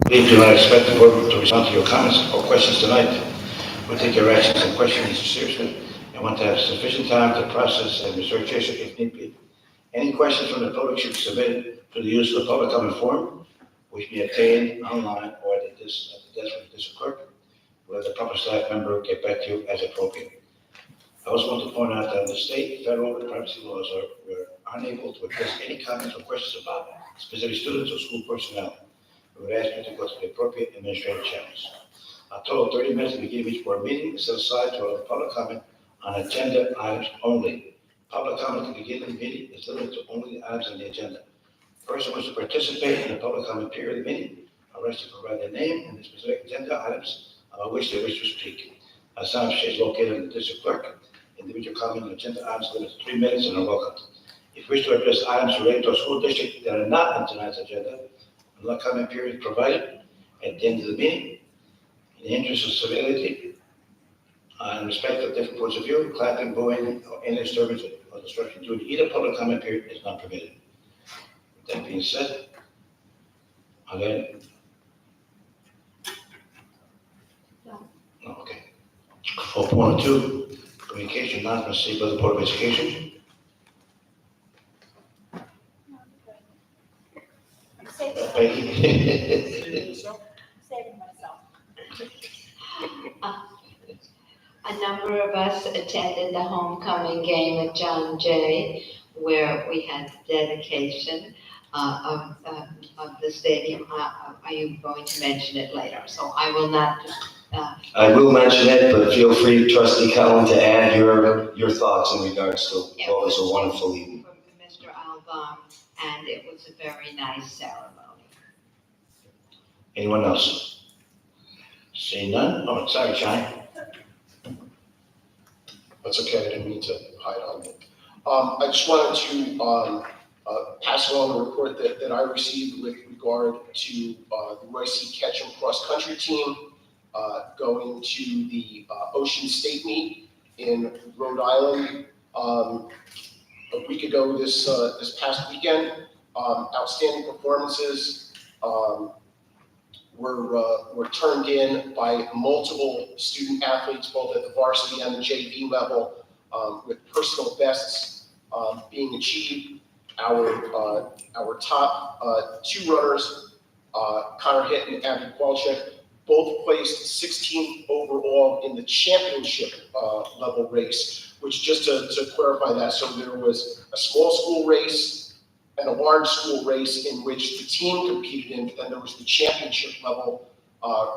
Please do not expect the board to respond to your comments or questions tonight. We'll take your actions and questions seriously and want to have sufficient time to process and research issues if need be. Any questions from the public should be submitted through the use of the public comment form, which may be obtained online or at the desk of the district clerk. Will the proper staff member get back to you as appropriate. I also want to point out that the state, federal, and privacy laws are unable to address any comments or questions about specific students or school personnel. We would ask you to go to the appropriate administrative channels. A total of 30 minutes at the beginning of each board meeting is set aside to allow public comment on agenda items only. Public comment at the beginning of the meeting is limited to only the items on the agenda. Person who wants to participate in the public comment period of the meeting are asked to provide their name and the specific agenda items about which they wish to speak. A sign is located in the district clerk. Individual comment on agenda items limited to 3 minutes and are welcome. If you wish to address items related to a school district that are not on tonight's agenda, another comment period is provided at the end of the meeting. In the interest of civility and respect of different points of view, clapping, booing, or any disturbance or disruption due to either public comment period is not permitted. With that being said, again. No, okay. 4.2, communication announcement received by the Board of Education. I'm saving myself. A number of us attended the homecoming game at John Jay, where we had the dedication of the stadium. Are you going to mention it later? So I will not. I will mention it, but feel free, Trustee Cullen, to add your thoughts in regards to what was a wonderful evening. From Mr. Albaum, and it was a very nice ceremony. Anyone else? Seeing none? Oh, sorry, John. That's okay, I didn't mean to hide on it. I just wanted to pass along a report that I received with regard to the Royce C. Ketchum cross-country team going to the Ocean State meet in Rhode Island a week ago this past weekend. Outstanding performances were turned in by multiple student athletes, both at the varsity and the JV level, with personal bests being achieved. Our top two runners, Connor Hitt and Abby Kwalchek, both placed 16th overall in the championship level race, which just to clarify that, so there was a small school race and a large school race in which the team competed in, and there was the championship level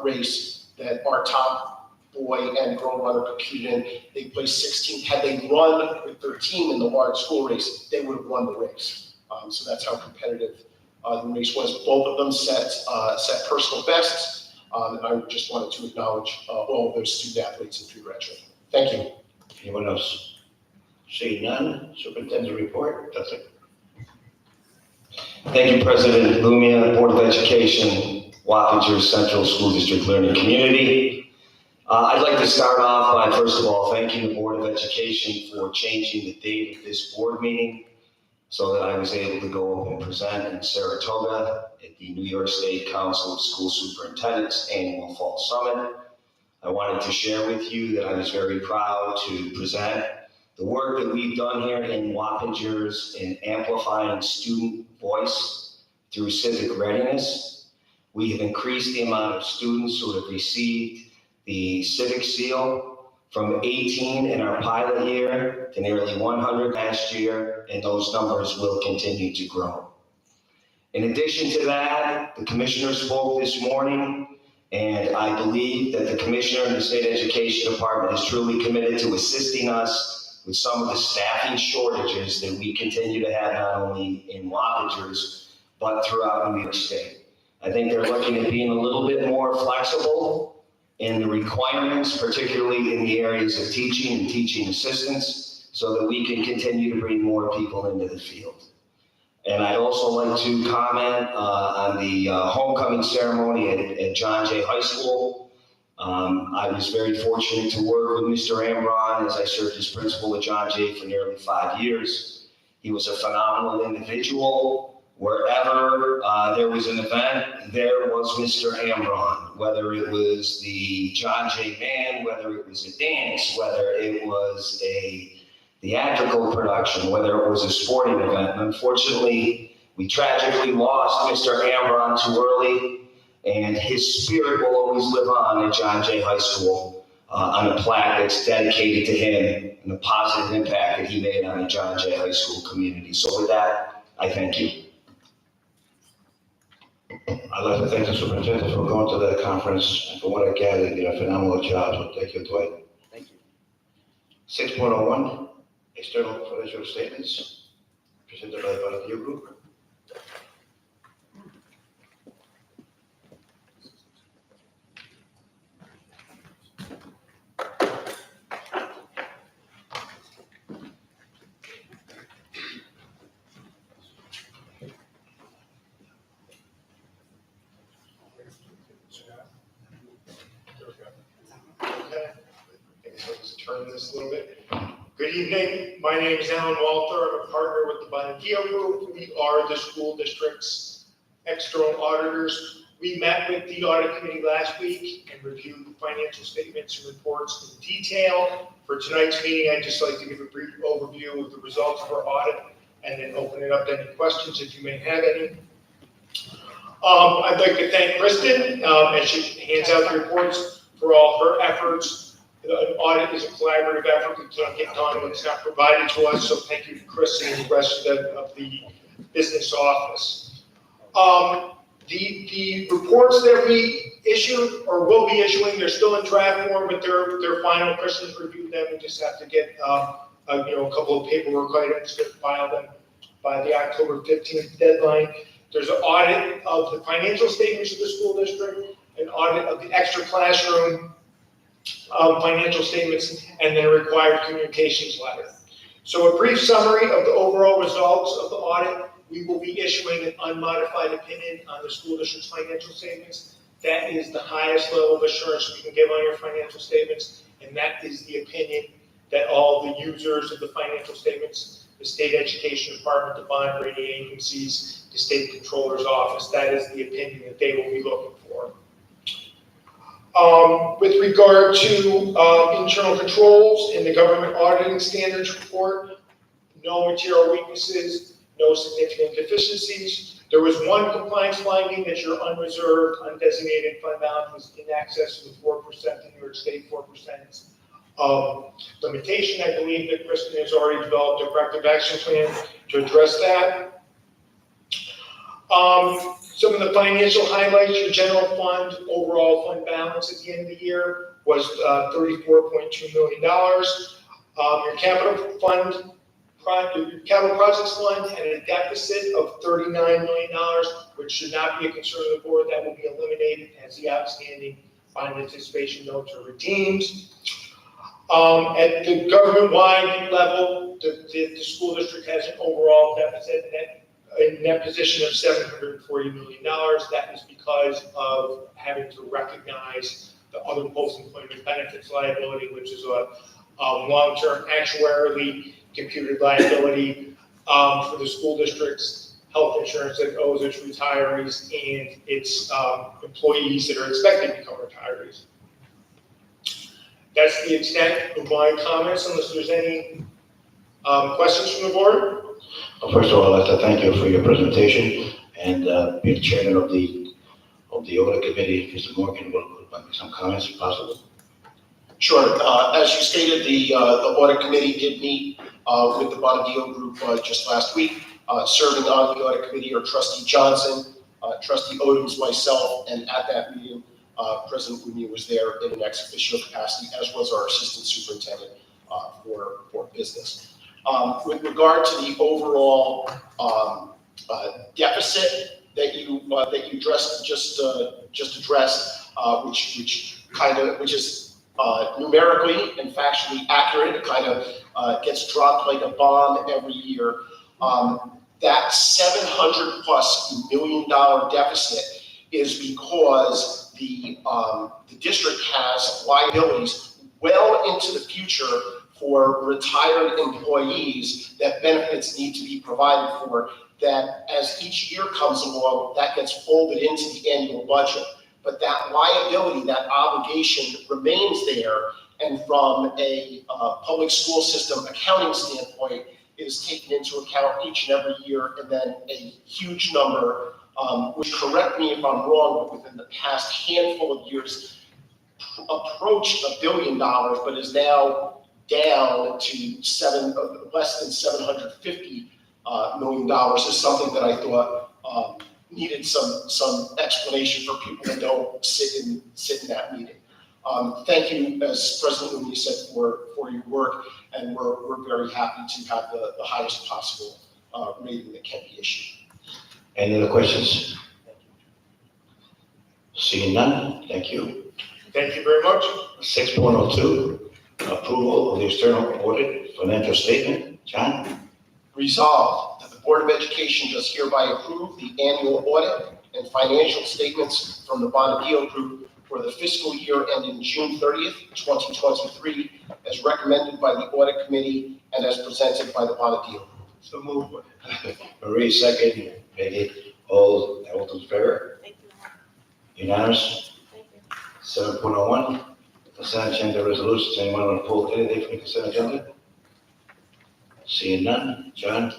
race that our top boy and girl runner competed in. They placed 16th. Had they run with their team in the large school race, they would have won the race. So that's how competitive the race was. Both of them set personal bests. I just wanted to acknowledge all of those student athletes and congratulate them. Thank you. Anyone else? Seeing none, superintendent report. That's it. Thank you, President Lumia, Board of Education, Wappinger Central School District Learning Community. I'd like to start off by, first of all, thanking the Board of Education for changing the date of this board meeting so that I was able to go and present in Saratoga at the New York State Council of School Superintendents Annual Fall Summit. I wanted to share with you that I was very proud to present the work that we've done here in Wappingers in amplifying student voice through civic readiness. We have increased the amount of students who have received the Civic Seal from 18 in our pilot year to nearly 100 last year, and those numbers will continue to grow. In addition to that, the commissioner spoke this morning, and I believe that the commissioner and the State Education Department is truly committed to assisting us with some of the staffing shortages that we continue to have not only in Wappingers, but throughout New York State. I think they're looking at being a little bit more flexible in the requirements, particularly in the areas of teaching and teaching assistants, so that we can continue to bring more people into the field. And I'd also like to comment on the homecoming ceremony at John Jay High School. I was very fortunate to work with Mr. Ambron as I served as principal at John Jay for nearly 5 years. He was a phenomenal individual, Wherever there was an event, there was Mr. Ambron, whether it was the John J. Mann, whether it was a dance, whether it was a theatrical production, whether it was a sporting event. And unfortunately, we tragically lost Mr. Ambron too early, and his spirit will always live on at John Jay High School on a plaque that's dedicated to him and the positive impact that he made on the John Jay High School community. So with that, I thank you. I'd like to thank the superintendent for going to that conference, and for what I gathered, did a phenomenal job, so thank you, Dwight. Thank you. 6.01, external financial statements, presented by the Deal Group. Let's turn this a little bit. Good evening. My name is Alan Walter. I'm a partner with the Bonadillo Group. We are the school district's external auditors. We met with the audit committee last week and reviewed the financial statements and reports in detail. For tonight's meeting, I'd just like to give a brief overview of the results of our audit and then open it up to any questions if you may have any. I'd like to thank Kristen as she hands out the reports for all her efforts. An audit is a collaborative effort. We can't get done when it's not provided to us. So thank you, Kristen, and the rest of the business office. The reports that we issued or will be issuing, they're still in draft form, but they're final. Kristen's reviewed them. We just have to get a couple of paperwork items to file them by the October 15th deadline. There's an audit of the financial statements of the school district, an audit of the extra classroom financial statements, and then a required communications letter. So a brief summary of the overall results of the audit. We will be issuing an unmodified opinion on the school district's financial statements. That is the highest level of assurance we can give on your financial statements, and that is the opinion that all the users of the financial statements, the state education department, the bond rating agencies, the state controller's office, that is the opinion that they will be looking for. With regard to internal controls in the government auditing standards report, no material weaknesses, no significant deficiencies. There was one compliance finding that your unreserved, undesignated fund balance was in excess of the 4%, in New York State 4% limitation. I believe that Kristen has already developed a corrective action plan to address that. Some of the financial highlights: your general fund, overall fund balance at the end of the year was $34.2 million. Your capital fund, your capital projects fund had a deficit of $39 million, which should not be a concern of the board. That will be eliminated as the outstanding bond anticipation notes are redeemed. At the government-wide level, the school district has an overall deficit net position of $740 million. That is because of having to recognize the other post-employment benefits liability, which is a long-term actuarially computed liability for the school district's health insurance that owes its retirees and its employees that are expected to become retirees. That's the extent of my comments, unless there's any questions from the board. Well, first of all, I'd like to thank you for your presentation, and being chairman of the audit committee, Mr. Morgan will make some comments if possible. Sure. As you stated, the audit committee did meet with the Bonadillo Group just last week. Serving on the audit committee are Trustee Johnson, Trustee Odoms, myself, and at that meeting, President Wunmi was there in an ex officio capacity, as was our assistant superintendent for business. With regard to the overall deficit that you just addressed, which is numerically and factually accurate, it kind of gets dropped like a bomb every year. That $700+ million deficit is because the district has liabilities well into the future for retired employees that benefits need to be provided for, that as each year comes along, that gets folded into the annual budget. But that liability, that obligation remains there, and from a public school system accounting standpoint, is taken into account each and every year, and then a huge number, which, correct me if I'm wrong, but within the past handful of years, approached $1 billion, but is now down to less than $750 million, is something that I thought needed some explanation for people that don't sit in that meeting. Thank you, as President Umi said, for your work, and we're very happy to have the highest possible rating that can be issued. Any other questions? Seeing none, thank you. Thank you very much. 6.02, approval of the external audit financial statement. John? Resolved that the Board of Education does hereby approve the annual audit and financial statements from the Bonadeo Group for the fiscal year ending June 30th, 2023, as recommended by the Audit Committee and as presented by the Bonadeo Group. So moved. Marie, second. Peggy, all those in favor? Thank you. Unanimous? Thank you. 7.01, consent agenda resolutions. Anyone want to pull anything from the consent agenda? Seeing none. John?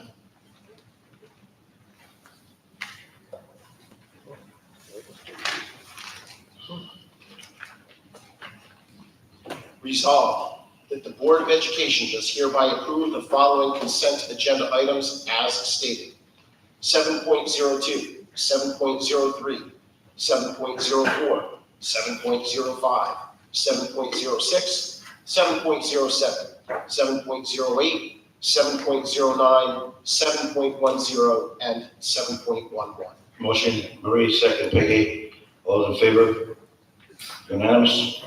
Resolved that the Board of Education does hereby approve the following consent agenda items as stated. 7.02, 7.03, 7.04, 7.05, 7.06, 7.07, 7.08, 7.09, 7.10, and 7.11. Motion, Marie, second. Peggy, all those in favor? Unanimous?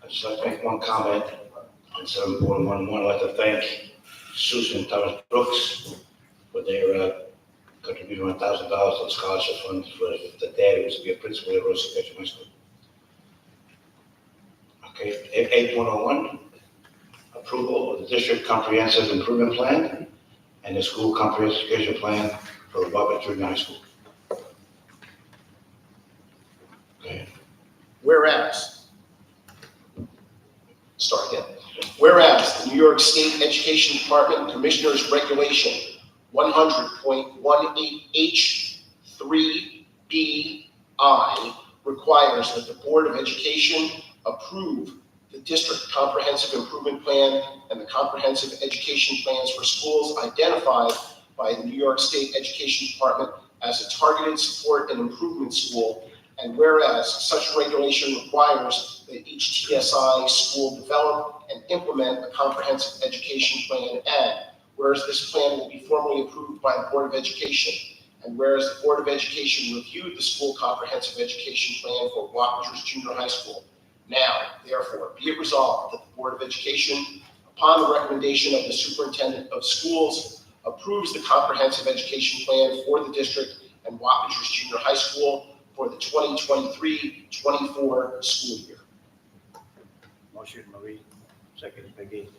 I'd just like to make one comment on 7.11. I'd like to thank Susan and Thomas Brooks for their contributing $1,000 to the scholarship fund for the dad who was to be a principal at Rose High School. Okay, 8.01, approval of the district comprehensive improvement plan and the school comprehensive education plan for Robert Junior High School. Okay. Whereas, start again. Whereas the New York State Education Department Commissioners Regulation 100.18H3BI requires that the Board of Education approve the district comprehensive improvement plan and the comprehensive education plans for schools identified by the New York State Education Department as a targeted support and improvement school. And whereas such regulation requires that each TSI school develop and implement a comprehensive education plan, and whereas this plan will be formally approved by the Board of Education, and whereas the Board of Education reviewed the school comprehensive education plan for Wappingers Junior High School, now, therefore, be it resolved that the Board of Education, upon the recommendation of the Superintendent of Schools, approves the comprehensive education plan for the district and Wappingers Junior High School for the 2023-24 school year. Motion, Marie, second. Peggy,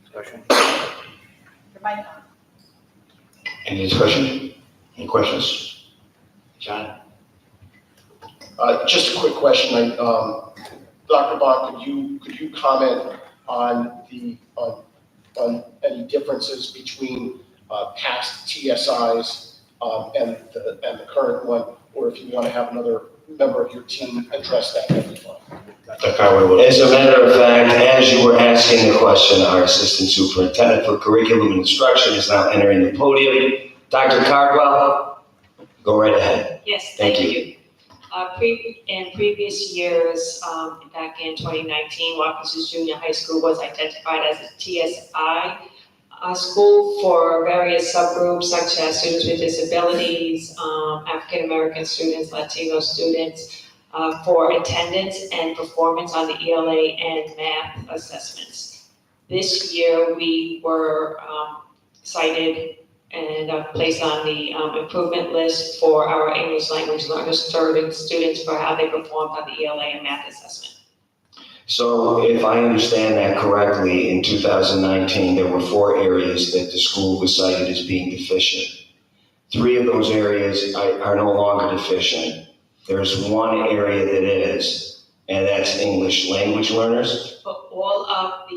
discussion? Your mic on. Any discussion? Any questions? John? Just a quick question. Dr. Bond, could you comment on any differences between past TSIs and the current one, or if you want to have another member of your team address that, that'd be fine. As a matter of fact, as you were asking the question, our Assistant Superintendent for Curriculum and Instruction is now entering the podium. Dr. Cardwell, go right ahead. Yes, Thank thank you. you. In previous years, back in 2019, Wappingers Junior High School was identified as a TSI school for various subgroups such as students with disabilities, African American students, Latino students, for attendance and performance on the ELA and math assessments. This year, we were cited and placed on the improvement list for our English language learners, students for how they performed on the ELA and math assessment. So if I understand that correctly, in 2019, there were 4 areas that the school was cited as being deficient. 3 of those areas are no longer deficient. There's 1 area that is, and that's English language learners. But all of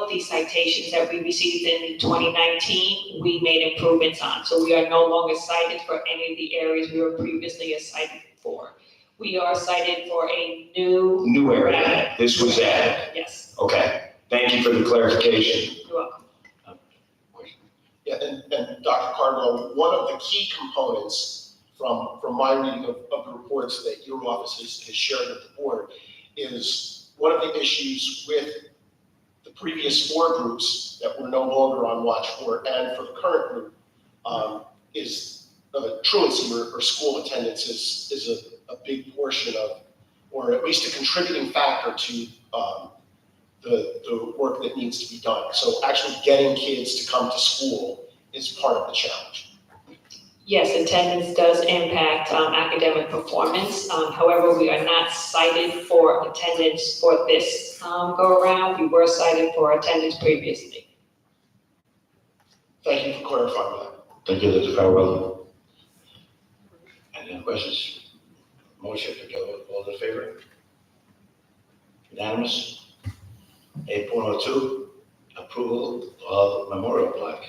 the citations that we received in 2019, we made improvements on. So we are no longer cited for any of the areas we were previously cited for. We are cited for a New area. This was added. Yes, Okay. Thank you for the clarification. you're welcome. Yeah, and Dr. Cardinal, one of the key components from my reading of the reports that your office has shared with the board is one of the issues with the previous 4 groups that we're no longer on watch for, and for the current group, is truancy or school attendance is a big portion of, or at least a contributing factor to the work that needs to be done. So actually getting kids to come to school is part of the challenge. Yes, attendance does impact academic performance. However, we are not cited for attendance for this go around. We were cited for attendance previously. Thank you for clarifying that. Thank you, Dr. Farwell. Any other questions? Motion to go, all in favor? Unanimous? 8.02, approval of memorial plaque.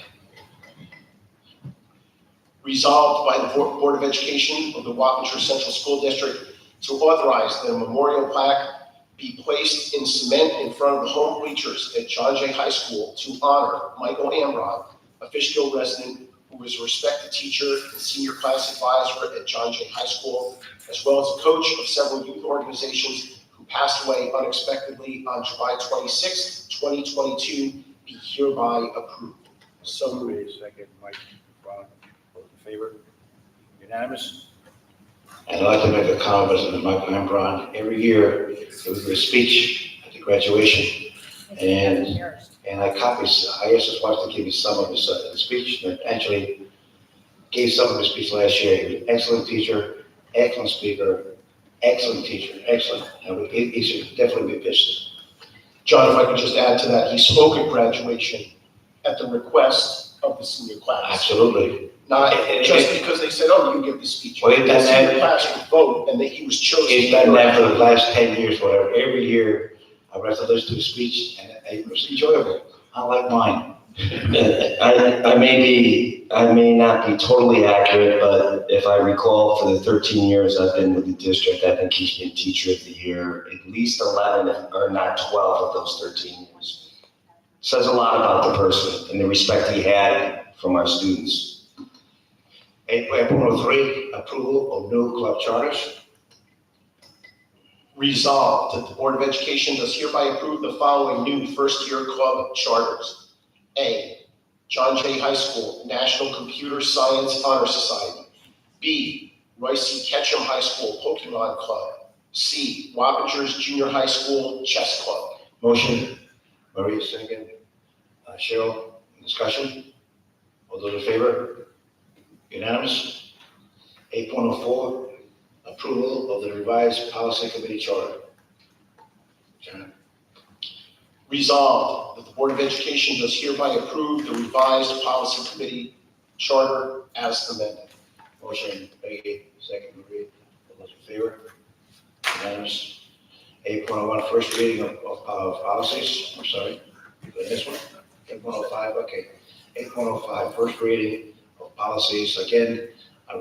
Resolved by the Board of Education of the Wappinger Central School District to authorize that a memorial plaque be placed in cement in front of the home bleachers at John Jay High School to honor Michael Ambrod, a Fishkill resident who was a respected teacher and senior class advisor at John Jay High School, as well as a coach of several youth organizations who passed away unexpectedly on July 26, 2022, be hereby approved. So moved. Second, Mike Brown, all in favor? Unanimous? I'd like to make a comment, President Michael Brown. Every year, there was a speech at the graduation, and I copies, I asked his wife to give me some of his speech, and actually gave some of his speech last year. He was an excellent teacher, excellent speaker, excellent teacher, excellent. And he should definitely be missed. John, if I could just add to that, he spoke at graduation at the request of the senior class. Absolutely. Not just because they said, oh, you give the speech. Well, he's The done senior that. class would vote, and that he was chosen. He's done that for the last 10 years, whatever. Every year, I have to listen to his speech, and it was enjoyable, unlike mine. I may not be totally accurate, but if I recall, for the 13 years I've been with the district, I think he's been Teacher of the Year, at least 11, or not 12 of those 13 years. Says a lot about the person and the respect he had from our students. 8.03, approval of new club charters. Resolved that the Board of Education does hereby approve the following new first-year club charters. A, John Jay High School National Computer Science Honor Society. B, Royce C. Ketchum High School Pokemon Club. C, Wappingers Junior High School Chess Club. Motion, Maria, second. Cheryl, discussion? All those in favor? Unanimous? 8.04, approval of the revised policy committee charter. John? Resolved that the Board of Education does hereby approve the revised policy committee charter as amended. Motion, Peggy, second, Maria. All those in favor? Unanimous? 8.01, first reading of policies. I'm sorry, this one? 8.05, okay. 8.05, first reading of policies. Again, I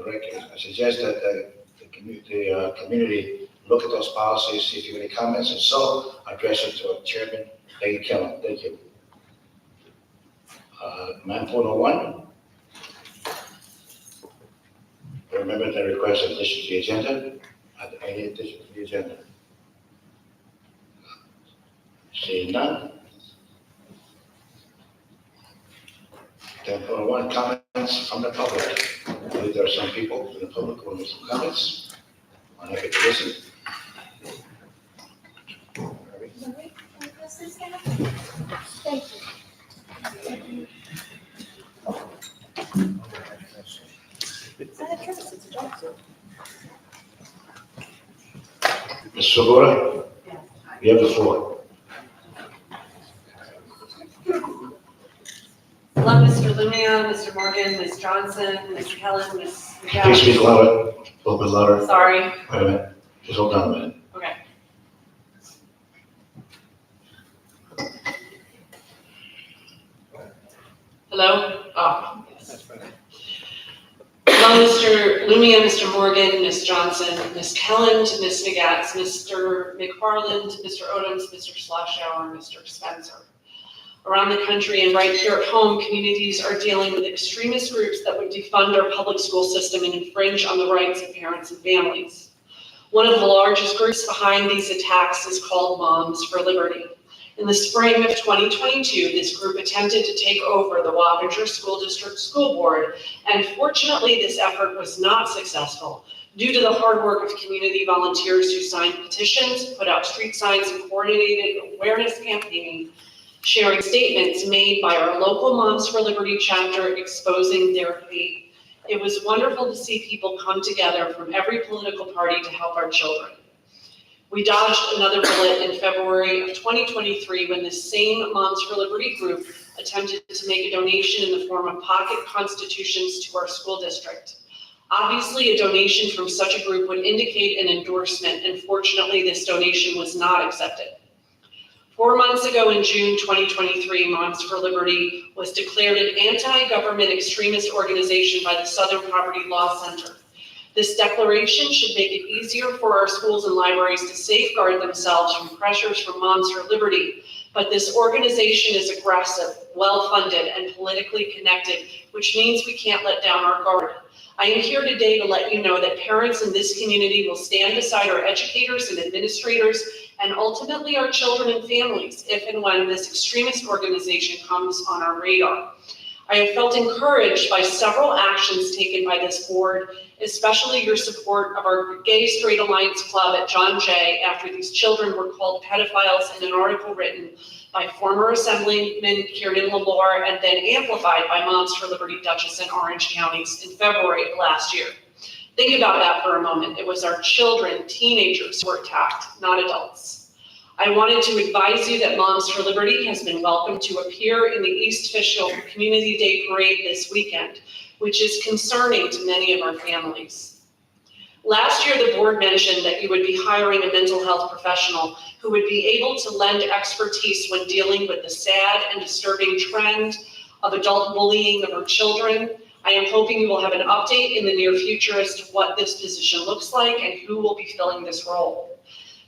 suggest that the community look at those policies, see if you have any comments, and so address it to our chairman, Peggy Kellum. Thank you. 9.01. Remember the request of addition to the agenda? Are there any addition to the agenda? Seeing none. 10.1, comments from the public. I believe there are some people in the public who want to make some comments. I'm happy to listen. Thank you. It's a job, so. Ms. Segura? Yes, You have the floor. Hello, Mr. Lumia, Mr. Morgan, Ms. Johnson, Ms. Kellen, Ms. Please speak louder, a little bit louder. Sorry, Wait a minute, just hold on a minute. okay. Hello? Oh, yes. Hello, Mr. Lumia, Mr. Morgan, Ms. Johnson, Ms. Kelland, Ms. McGatz, Mr. McFarland, Mr. Odoms, Mr. Sloshower, Mr. Spencer. Around the country and right here at home, communities are dealing with extremist groups that would defund our public school system and infringe on the rights of parents and families. One of the largest groups behind these attacks is called Moms for Liberty. In the spring of 2022, this group attempted to take over the Wappinger School District School Board, and fortunately this effort was not successful due to the hard work of community volunteers who signed petitions, put out street signs, and coordinated awareness campaigning, sharing statements made by our local Moms for Liberty chapter exposing their hate. It was wonderful to see people come together from every political party to help our children. We dodged another bullet in February of 2023 when this same Moms for Liberty group attempted to make a donation in the form of pocket constitutions to our school district. Obviously, a donation from such a group would indicate an endorsement, and fortunately, this donation was not accepted. 4 months ago in June 2023, Moms for Liberty was declared an anti-government extremist organization by the Southern Poverty Law Center. This declaration should make it easier for our schools and libraries to safeguard themselves from pressures from Moms for Liberty, but this organization is aggressive, well-funded, and politically connected, which means we can't let down our guard. I am here today to let you know that parents in this community will stand beside our educators and administrators and ultimately our children and families if and when this extremist organization comes on our radar. I have felt encouraged by several actions taken by this board, especially your support of our Gay Straight Alliance Club at John Jay after these children were called pedophiles in an article written by former Assemblyman Kieran Lalore and then amplified by Moms for Liberty Dutchess and Orange counties in February of last year. Think about that for a moment. It was our children, teenagers who were attacked, not adults. I wanted to advise you that Moms for Liberty has been welcome to appear in the East Fishkill Community Day Parade this weekend, which is concerning to many of our families. Last year, the board mentioned that you would be hiring a mental health professional who would be able to lend expertise when dealing with the sad and disturbing trend of adult bullying of our children. I am hoping you will have an update in the near future as to what this position looks like and who will be filling this role.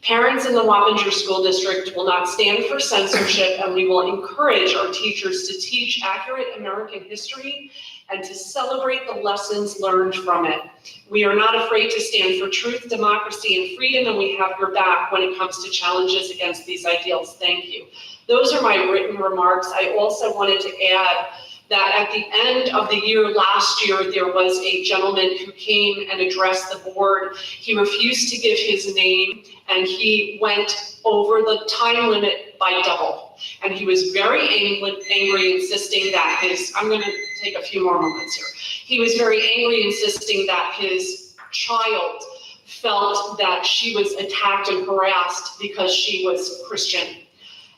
Parents in the Wappinger School District will not stand for censorship, and we will encourage our teachers to teach accurate American history and to celebrate the lessons learned from it. We are not afraid to stand for truth, democracy, and freedom, and we have your back when it comes to challenges against these ideals. Thank you. Those are my written remarks. I also wanted to add that at the end of the year last year, there was a gentleman who came and addressed the board. He refused to give his name, and he went over the time limit by double. And he was very angry, insisting that I'm gonna take a few more moments here. He was very angry, insisting that his child felt that she was attacked and harassed because she was Christian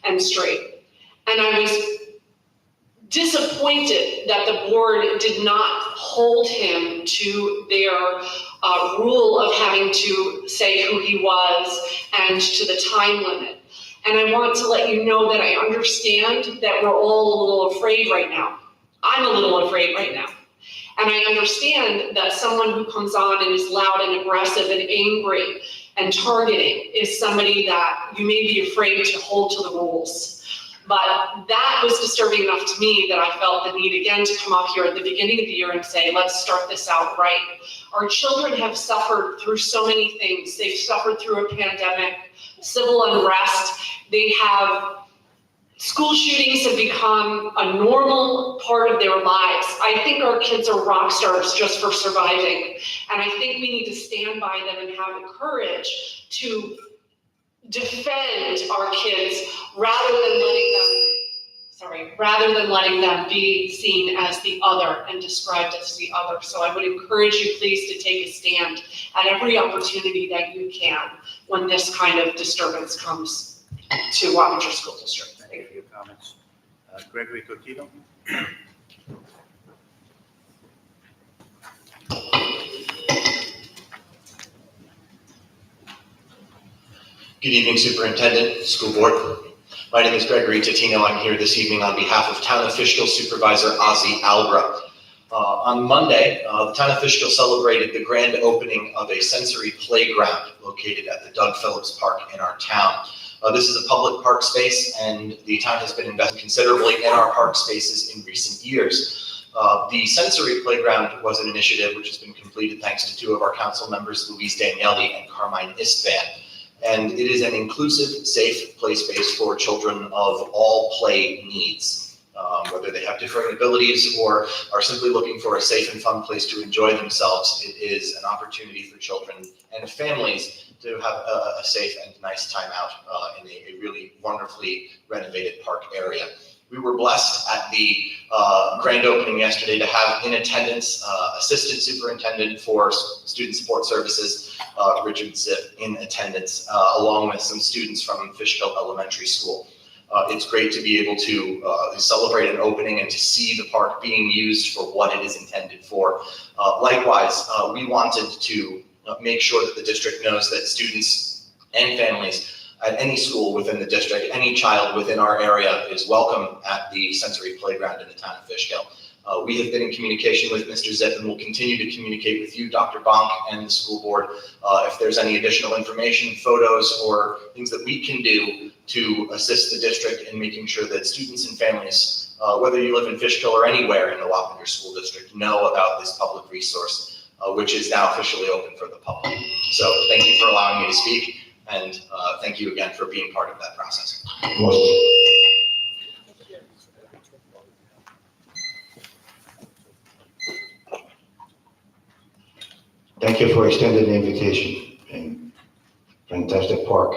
and straight. And I was disappointed that the board did not hold him to their rule of having to say who he was and to the time limit. And I want to let you know that I understand that we're all a little afraid right now. I'm a little afraid right now. And I understand that someone who comes on and is loud and aggressive and angry and targeting is somebody that you may be afraid to hold to the rules. But that was disturbing enough to me that I felt the need again to come up here at the beginning of the year and say, let's start this out right. Our children have suffered through so many things. They've suffered through a pandemic, civil unrest. They have, school shootings have become a normal part of their lives. I think our kids are rock stars just for surviving. And I think we need to stand by them and have the courage to defend our kids rather than letting them be seen as the other and described as the other. So I would encourage you please to take a stand at every opportunity that you can when this kind of disturbance comes. to Wappinger School District. Thank you for your comments. Gregory Totino? Good evening, Superintendent, School Board. My name is Gregory Totino. I'm here this evening on behalf of Town Official Supervisor Ozzie Albra. On Monday, the Town Official celebrated the grand opening of a sensory playground located at the Doug Phillips Park in our town. This is a public park space, and the town has been investing considerably in our park spaces in recent years. The sensory playground was an initiative which has been completed thanks to two of our council members, Louise Daniele and Carmine Istvan. And it is an inclusive, safe play space for children of all play needs, whether they have differing abilities or are simply looking for a safe and fun place to enjoy themselves. It is an opportunity for children and families to have a safe and nice time out in a really wonderfully renovated park area. We were blessed at the grand opening yesterday to have in attendance Assistant Superintendent for Student Support Services, Richard Zip, in attendance, along with some students from Fishkill Elementary School. It's great to be able to celebrate an opening and to see the park being used for what it is intended for. Likewise, we wanted to make sure that the district knows that students and families at any school within the district, any child within our area is welcome at the sensory playground in the town of Fishkill. We have been in communication with Mr. Zip and will continue to communicate with you, Dr. Bonk, and the school board if there's any additional information, photos, or things that we can do to assist the district in making sure that students and families, whether you live in Fishkill or anywhere in the Wappinger School District, know about this public resource, which is now officially open for the public. So thank you for allowing me to speak. And thank you again for being part of that process. Thank you for extending the invitation. And fantastic park.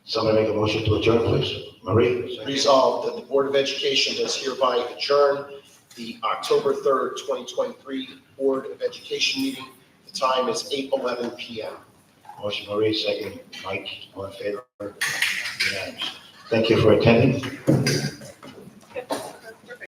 Somebody make a motion to adjourn, please. Marie? Resolved that the Board of Education does hereby adjourn the October 3rd, 2023 Board of Education meeting. The time is 8:11 p.m. Motion Marie, second Mike, all in favor? Unanimous. Thank you for attending.